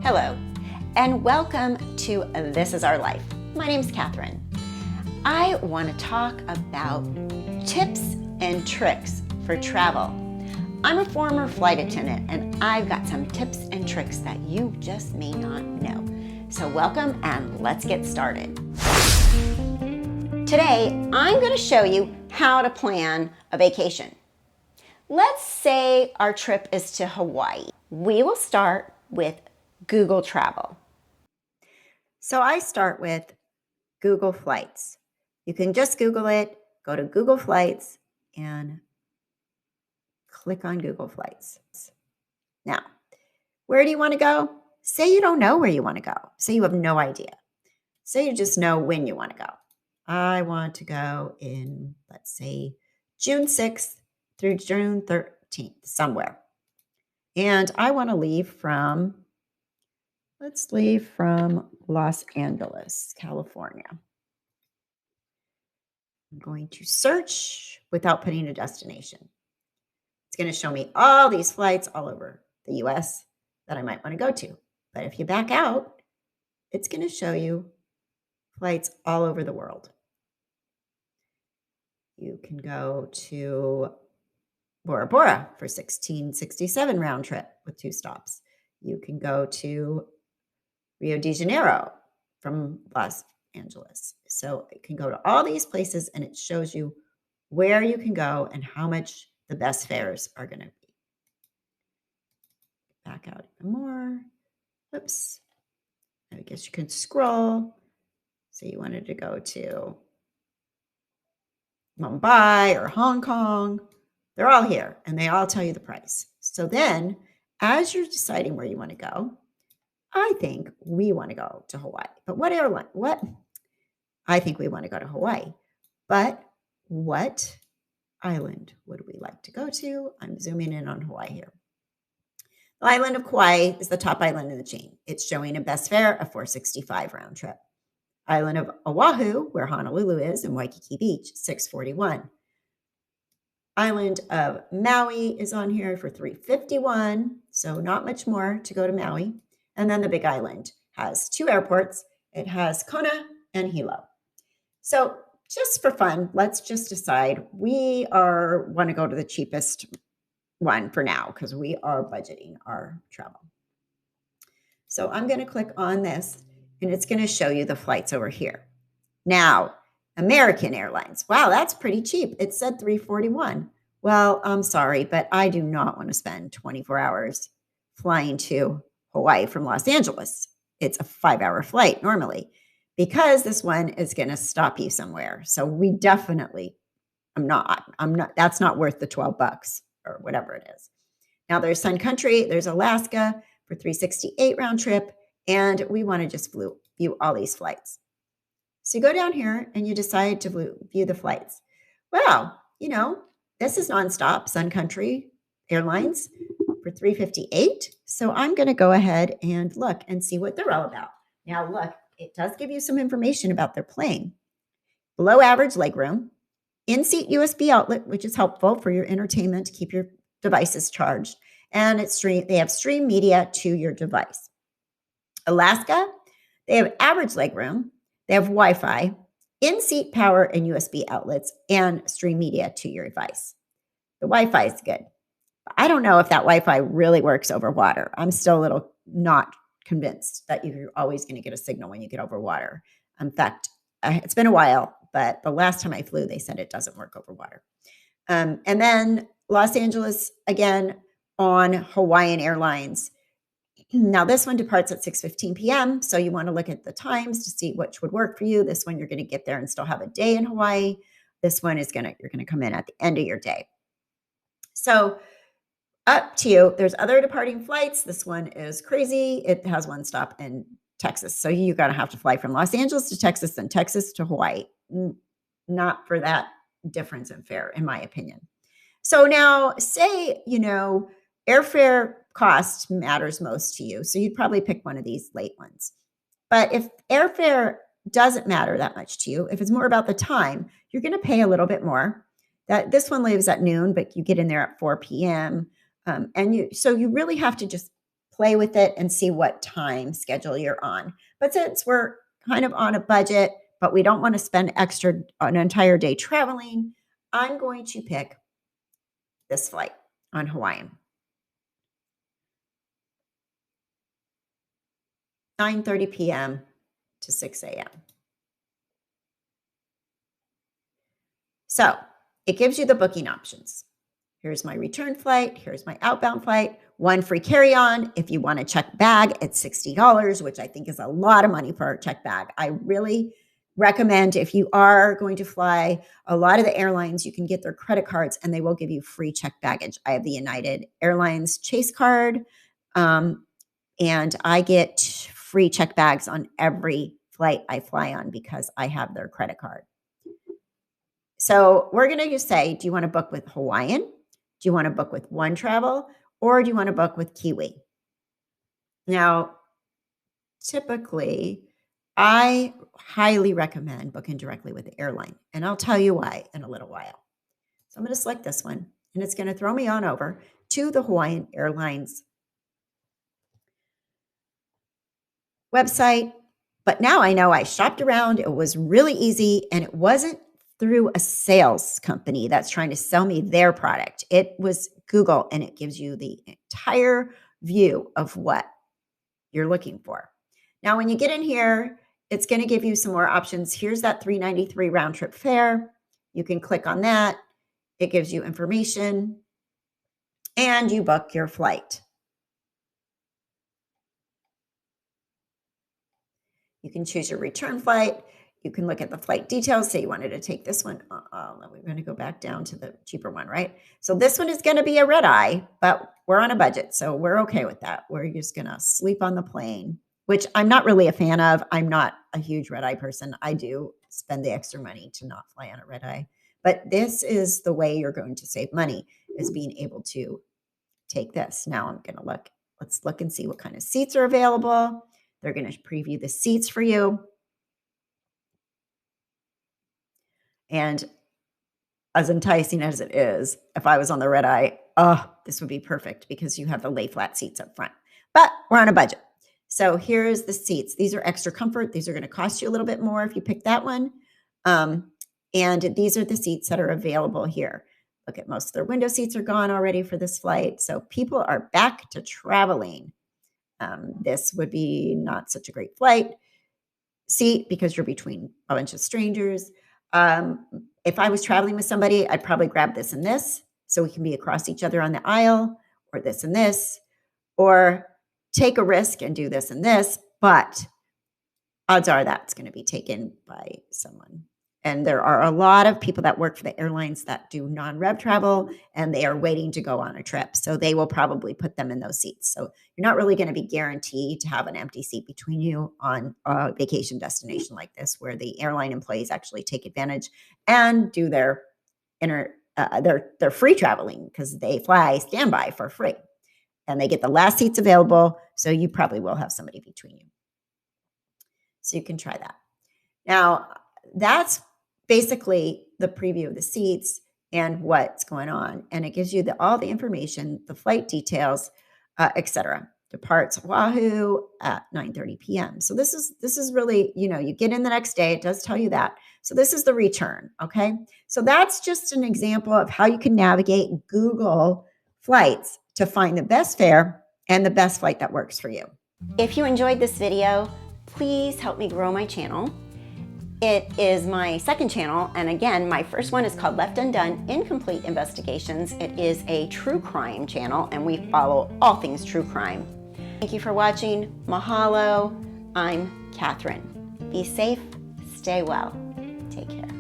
Hello, and welcome to This Is Our Life. My name's Kathryn. I want to talk about tips and tricks for travel. I'm a former flight attendant, and I've got some tips and tricks that you just may not know. So welcome, and let's get started. Today, I'm going to show you how to plan a vacation. Let's say our trip is to Hawaii. We will start with Google Travel. So I start with Google Flights. You can just Google it, go to Google Flights, and click on Google Flights. Now, where do you want to go? Say you don't know where you want to go. Say you have no idea. Say you just know when you want to go. I want to go in, let's say, June 6th through June 13th, somewhere. And I want to leave from, let's leave from Los Angeles, California. I'm going to search without putting a destination. It's going to show me all these flights all over the US that I might want to go to. But if you back out, it's going to show you flights all over the world. You can go to Bora Bora for 1667 round trip with 2 stops. You can go to Rio de Janeiro from Los Angeles. So it can go to all these places, and it shows you where you can go and how much the best fares are going to be. Back out even more. Oops. I guess you can scroll. So you wanted to go to Mumbai or Hong Kong. They're all here, and they all tell you the price. So then, as you're deciding where you want to go, I think we want to go to Hawaii. But what airline? What? I think we want to go to Hawaii. But what island would we like to go to? I'm zooming in on Hawaii here. The island of Kauai is the top island in the chain. It's showing a best fare of $465 round trip. Island of Oahu, where Honolulu is, and Waikiki Beach, $641. Island of Maui is on here for $351, so not much more to go to Maui. And then the Big Island has 2 airports. It has Kona and Hilo. So just for fun, let's just decide we want to go to the cheapest one for now because we are budgeting our travel. So I'm going to click on this, and it's going to show you the flights over here. Now, American Airlines. Wow, that's pretty cheap. It said $341. Well, I'm sorry, but I do not want to spend 24 hours flying to Hawaii from Los Angeles. It's a 5-hour flight normally because this one is going to stop you somewhere. So we definitely, I'm not, that's not worth the $12 or whatever it is. Now there's Sun Country, there's Alaska for $368 round trip. And we want to just view all these flights. So you go down here and you decide to view the flights. Well, this is nonstop, Sun Country Airlines for $358. So I'm going to go ahead and look and see what they're all about. Now, look, it does give you some information about their plane. Below average legroom, in-seat USB outlet, which is helpful for your entertainment to keep your devices charged. And they have stream media to your device. Alaska, they have average legroom. They have Wi-Fi, in-seat power and USB outlets, and stream media to your device. The Wi-Fi is good. I don't know if that Wi-Fi really works over water. I'm still a little not convinced that you're always going to get a signal when you get over water. In fact, it's been a while, but the last time I flew, they said it doesn't work over water. And then Los Angeles, again, on Hawaiian Airlines. Now, this one departs at 6:15 p.m., so you want to look at the times to see which would work for you. This one, you're going to get there and still have a day in Hawaii. This one you're going to come in at the end of your day. So up to you. There's other departing flights. This one is crazy. It has 1 stop in Texas. So you're going to have to fly from Los Angeles to Texas and Texas to Hawaii. Not for that difference in fare, in my opinion. So now say, airfare cost matters most to you. So you'd probably pick one of these late ones. But if airfare doesn't matter that much to you, if it's more about the time, you're going to pay a little bit more. This one leaves at noon, but you get in there at 4 p.m. So you really have to just play with it and see what time schedule you're on. But since we're kind of on a budget, but we don't want to spend an entire day traveling, I'm going to pick this flight on Hawaiian. 9:30 p.m. to 6 a.m. So it gives you the booking options. Here's my return flight. Here's my outbound flight. One free carry-on. If you want a checked bag, it's $60, which I think is a lot of money for a checked bag. I really recommend, if you are going to fly, a lot of the airlines, you can get their credit cards and they will give you free checked baggage. I have the United Airlines Chase card, and I get free checked bags on every flight I fly on because I have their credit card. So we're going to just say, do you want to book with Hawaiian? Do you want to book with One Travel? Or do you want to book with Kiwi? Now, typically, I highly recommend booking directly with the airline. And I'll tell you why in a little while. So I'm going to select this one. And it's going to throw me on over to the Hawaiian Airlines website. But now I know I shopped around. It was really easy. And it wasn't through a sales company that's trying to sell me their product. It was Google, and it gives you the entire view of what you're looking for. Now, when you get in here, it's going to give you some more options. Here's that $393 round trip fare. You can click on that. It gives you information, and you book your flight. You can choose your return flight. You can look at the flight details. Say you wanted to take this one. We're going to go back down to the cheaper one, right? So this one is going to be a red eye, but we're on a budget, so we're okay with that. We're just going to sleep on the plane, which I'm not really a fan of. I'm not a huge red eye person. I do spend the extra money to not fly on a red eye. But this is the way you're going to save money, is being able to take this. Now I'm going to look. Let's look and see what kind of seats are available. They're going to preview the seats for you. And as enticing as it is, if I was on the red eye, this would be perfect because you have the lay flat seats up front. But we're on a budget. So here's the seats. These are extra comfort. These are going to cost you a little bit more if you pick that one. And these are the seats that are available here. Look at most of their window seats are gone already for this flight. So people are back to traveling. This would be not such a great flight seat because you're between a bunch of strangers. If I was traveling with somebody, I'd probably grab this and this so we can be across each other on the aisle, or this and this, or take a risk and do this and this. But odds are that's going to be taken by someone. And there are a lot of people that work for the airlines that do non-rev travel, and they are waiting to go on a trip. So they will probably put them in those seats. So you're not really going to be guaranteed to have an empty seat between you on a vacation destination like this, where the airline employees actually take advantage and do their free traveling, because they fly standby for free. And they get the last seats available. So you probably will have somebody between you. So you can try that. Now, that's basically the preview of the seats and what's going on. And it gives you all the information, the flight details, etc. Departs Oahu at 9:30 p.m. So this is really, you get in the next day. It does tell you that. So this is the return. Okay. So that's just an example of how you can navigate Google Flights to find the best fare and the best flight that works for you. If you enjoyed this video, please help me grow my channel. It is my second channel, and again, my first one is called Left Undone: Incomplete Investigations. It is a true crime channel, and we follow all things true crime. Thank you for watching. Mahalo. I'm Kathryn. Be safe, stay well, take care.